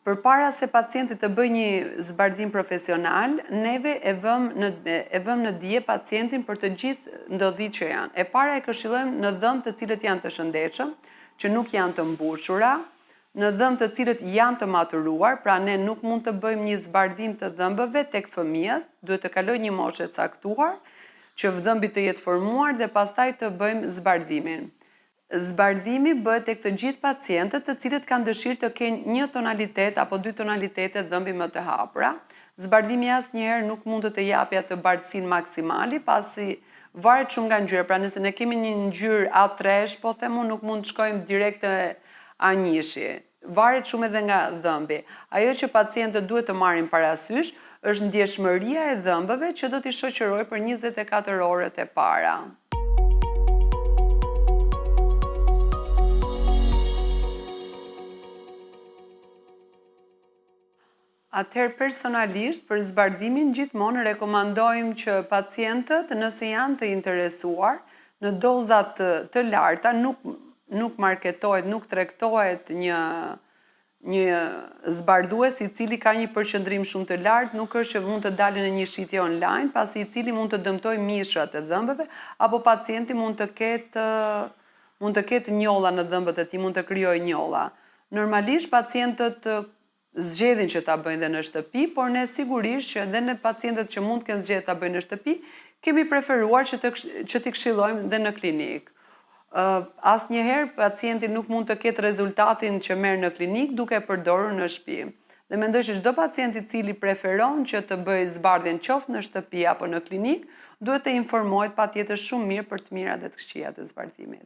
Përpara se pacienti të bëjë një zbardim profesional, neve e vëmë në dije pacientin për të gjithë ndodhitë që janë. E para e këshillojmë në dhëmbë të cilët janë të shëndetshëm, që nuk janë të mbushura, në dhëmbë të cilët janë të maturuar, pra ne nuk mund të bëjmë një zbardim të dhëmbëve tek fëmijët, duhet të kalojë një moshë e caktuar, që dhëmbi të jetë formuar dhe pastaj të bëjmë zbardimin. Zbardimi bëhet tek të gjithë pacientët të cilët kanë dëshirë të kenë një tonalitet apo dy tonalitete dhëmbi më të hapura. Zbardimi asnjëherë nuk mund të japë atë bardhësinë maksimali, pasi varet shumë nga ngjyra. Pra nëse ne kemi një ngjyrë A3, po them unë, nuk mund të shkojmë direkt te A1. Varet shumë edhe nga dhëmbi. Ajo që pacientët duhet të marrin parasysh është ndjeshmëria e dhëmbëve që do t'i shoqërojë për 24 orët e para. Atëherë personalisht për zbardimin gjithmonë rekomandojmë që pacientët, nëse janë të interesuar në dozat të larta, nuk marketohet, nuk tregtohet një zbardues i cili ka një përqendrim shumë të lartë, nuk është që mund të dalë në një shitje online, pasi i cili mund të dëmtojë mishrat e dhëmbëve, apo pacienti mund të ketë njolla në dhëmbët e tij, mund të krijojë njolla. Normalisht pacientët zgjedhin që ta bëjnë dhe në shtëpi, por ne sigurisht që edhe në pacientët që mund të kenë zgjedhur ta bëjnë në shtëpi, kemi preferuar që t'i këshillojmë dhe në klinikë. Asnjëherë pacienti nuk mund të ketë rezultatin që merr në klinikë duke përdorur në shtëpi. Dhe mendoj që çdo pacient i cili preferon që të bëjë zbardhjen qoftë në shtëpi apo në klinikë, duhet të informohet patjetër shumë mirë për të mirat dhe të këqijat e zbardhimit.